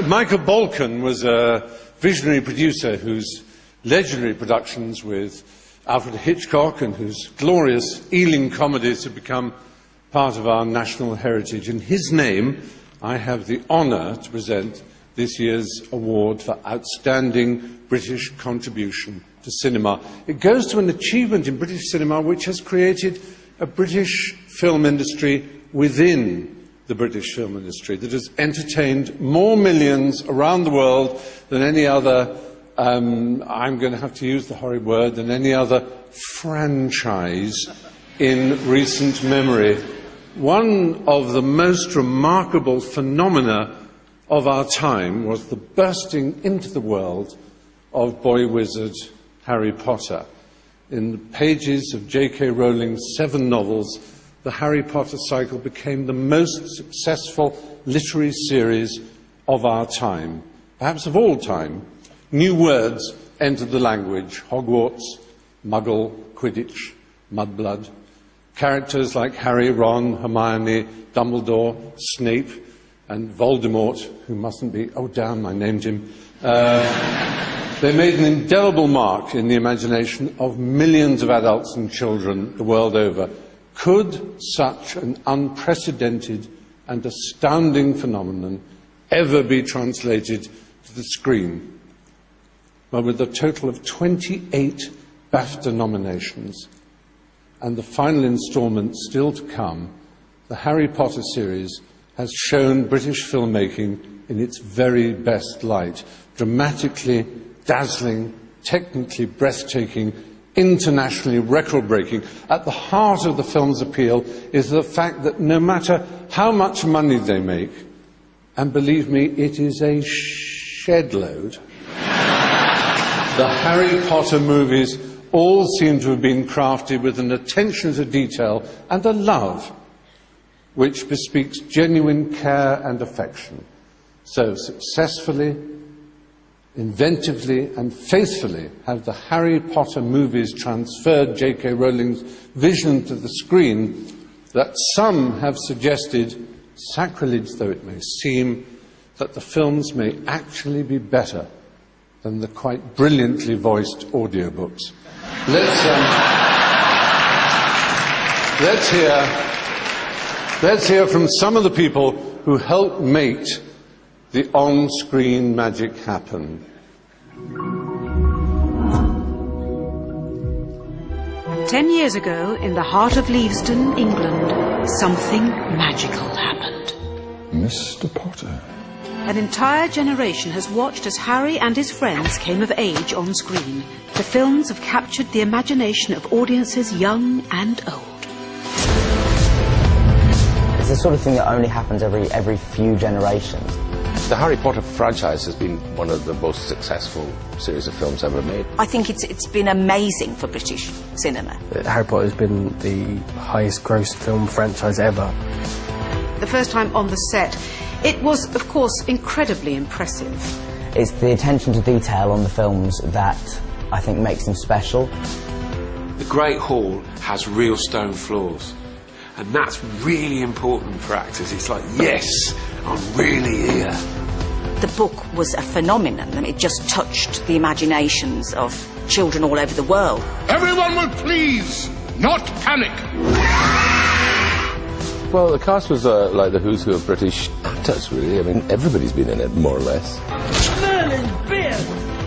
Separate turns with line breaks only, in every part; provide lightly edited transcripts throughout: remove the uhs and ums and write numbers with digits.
Michael Balkan was a visionary producer whose legendary productions with Alfred Hitchcock and whose glorious Ealing comedies have become part of our national heritage. In his name, I have the honour to present this year's award for Outstanding British Contribution to Cinema. It goes to an achievement in British cinema which has created a British film industry within the British film industry that has entertained more millions around the world than any other, I'm going to have to use the horrid word, than any other franchise in recent memory. One of the most remarkable phenomena of our time was the bursting into the world of boy wizard Harry Potter. In the pages of J.K. Rowling's 7 novels, the Harry Potter cycle became the most successful literary series of our time, perhaps of all time. New words entered the language: Hogwarts, Muggle, Quidditch, Mudblood. Characters like Harry, Ron, Hermione, Dumbledore, Snape, and Voldemort, who mustn't be, oh damn, I named him, they made an indelible mark in the imagination of millions of adults and children the world over. Could such an unprecedented and astounding phenomenon ever be translated to the screen? Well, with a total of 28 BAFTA nominations and the final instalment still to come, the Harry Potter series has shown British filmmaking in its very best light. Dramatically dazzling, technically breathtaking, internationally record-breaking. At the heart of the film's appeal is the fact that no matter how much money they make, and believe me, it is a shed load, the Harry Potter movies all seem to have been crafted with an attention to detail and a love which bespeaks genuine care and affection. So successfully, inventively and faithfully have the Harry Potter movies transferred J.K. Rowling's vision to the screen that some have suggested, sacrilege though it may seem, that the films may actually be better than the quite brilliantly voiced audiobooks. Let's hear from some of the people who helped make the on-screen magic happen.
Ten years ago, in the heart of Leavesden, England, something magical happened.
Mr. Potter.
An entire generation has watched as Harry and his friends came of age on screen. The films have captured the imagination of audiences young and old.
It's the sort of thing that only happens every few generations.
The Harry Potter franchise has been one of the most successful series of films ever made.
I think it's been amazing for British cinema.
Harry Potter has been the highest grossed film franchise ever.
The first time on the set, it was, of course, incredibly impressive.
It's the attention to detail on the films that I think makes them special.
The Great Hall has real stone floors, and that's really important for actors. It's like, yes, I'm really here.
The book was a phenomenon. I mean, it just touched the imaginations of children all over the world.
Everyone will please not panic.
Well, the cast was like the who's who of British actors, really. I mean, everybody's been in it, more or less.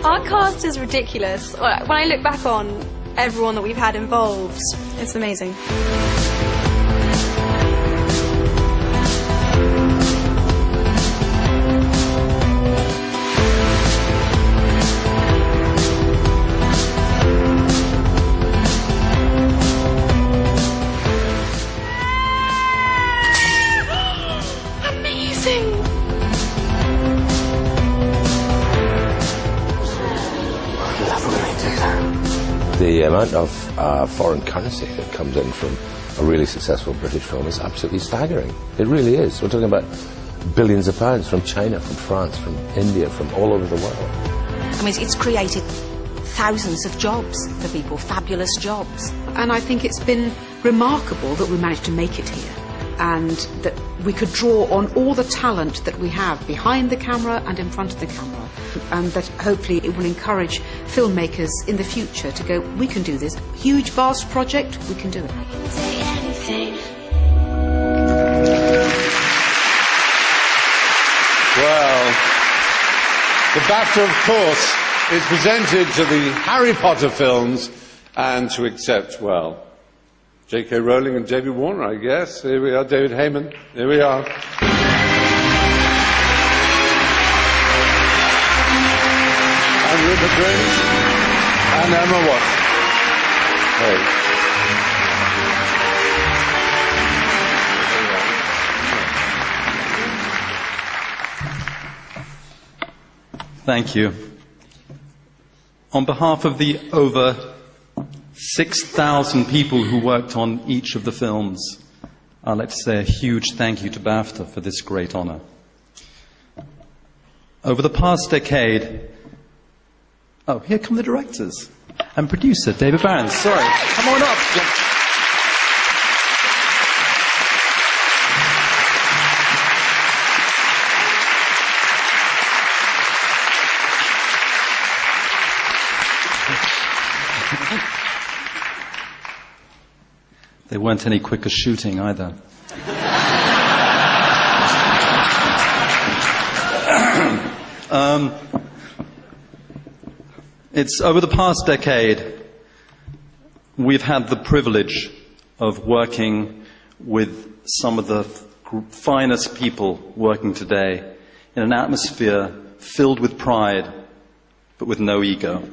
Our cast is ridiculous. When I look back on everyone that we've had involved, it's amazing.
The amount of foreign currency that comes in from a really successful British film is absolutely staggering. It really is. We're talking about billions of pounds from China, from France, from India, from all over the world.
I mean, it's created thousands of jobs for people, fabulous jobs.
And I think it's been remarkable that we managed to make it here, and that we could draw on all the talent that we have behind the camera and in front of the camera, and that hopefully it will encourage filmmakers in the future to go, we can do this. Huge, vast project, we can do it.
Well, the BAFTA, of course, is presented to the Harry Potter films and to accept, well, J.K. Rowling and David Warner, I guess. Here we are, David Heyman. Here we are. And Rupert Grint. And Emma Watson. Hey.
Thank you. On behalf of the over 6,000 people who worked on each of the films, I'd like to say a huge thank you to BAFTA for this great honor. Over the past decade... Oh, here come the directors and producer, David Barron. Sorry, come on up. They weren't any quicker shooting either. It's over the past decade, we've had the privilege of working with some of the finest people working today in an atmosphere filled with pride, but with no ego.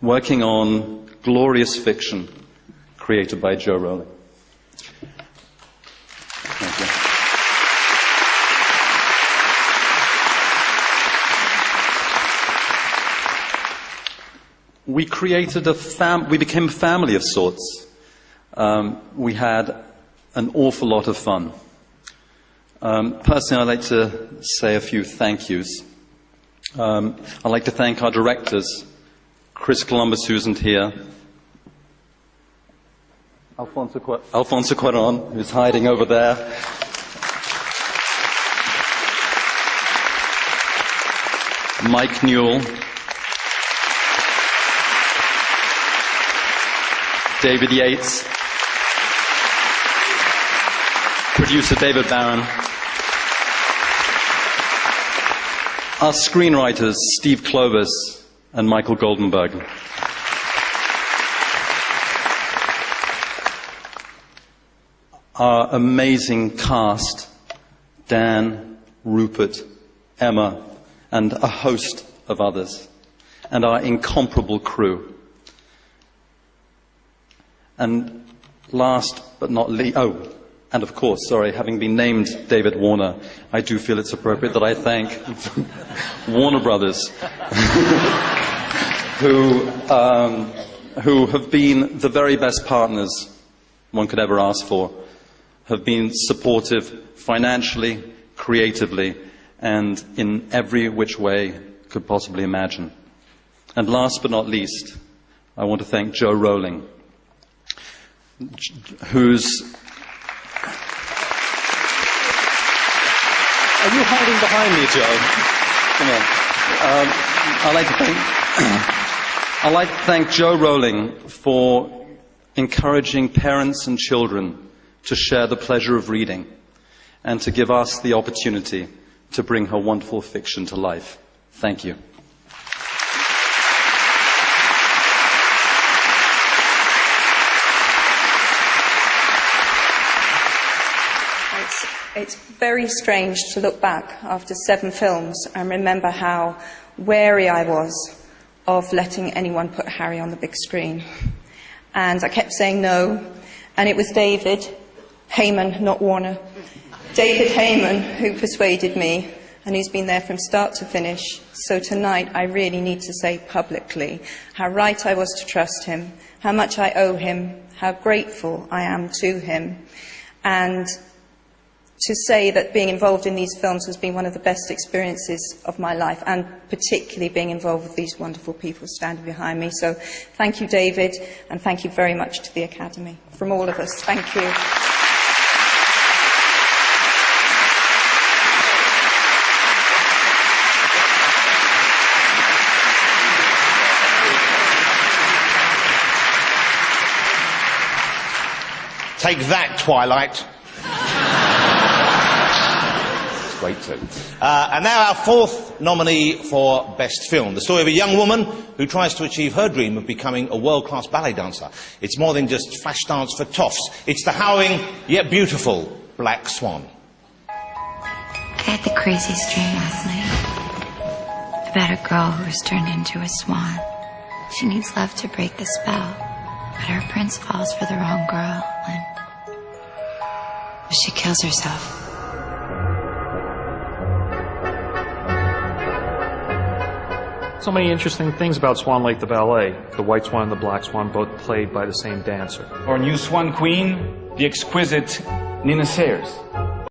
Working on glorious fiction created by Joe Rowling. Thank you. We created we became a family of sorts. We had an awful lot of fun. Personally, I'd like to say a few thank yous. I'd like to thank our directors, Chris Columbus, who isn't here, Alfonso Cuarón, who's hiding over there, Mike Newell, David Yates, producer David Barron, our screenwriters Steve Clovis and Michael Goldenberg. Our amazing cast, Dan, Rupert, Emma, and a host of others, and our incomparable crew. And last but not least, and of course, having been named David Warner, I do feel it's appropriate that I thank Warner Brothers, who have been the very best partners one could ever ask for, have been supportive financially, creatively, and in every which way could possibly imagine. And last but not least, I want to thank Joe Rowling, who's... Are you hiding behind me, Joe? Come on. I'd like to thank Joe Rowling for encouraging parents and children to share the pleasure of reading and to give us the opportunity to bring her wonderful fiction to life. Thank you.
It's very strange to look back after 7 films and remember how wary I was of letting anyone put Harry on the big screen. And I kept saying no, and it was David Heyman, not Warner, David Heyman, who persuaded me, and he's been there from start to finish. So tonight I really need to say publicly how right I was to trust him, how much I owe him, how grateful I am to him, and to say that being involved in these films has been one of the best experiences of my life, and particularly being involved with these wonderful people standing behind me. So thank you, David, and thank you very much to the Academy. From all of us, thank you.
Take that, Twilight.
It's great too.
And now our fourth nominee for Best Film. The story of a young woman who tries to achieve her dream of becoming a world-class ballet dancer. It's more than just flash dance for toffs. It's the harrowing, yet beautiful, Black Swan.
I had the craziest dream last night about a girl who was turned into a swan. She needs love to break the spell, but her prince falls for the wrong girl and she kills herself.
So many interesting things about Swan Lake the Ballet. The White Swan and the Black Swan, both played by the same dancer.
Our new Swan Queen, the exquisite Nina Sayers.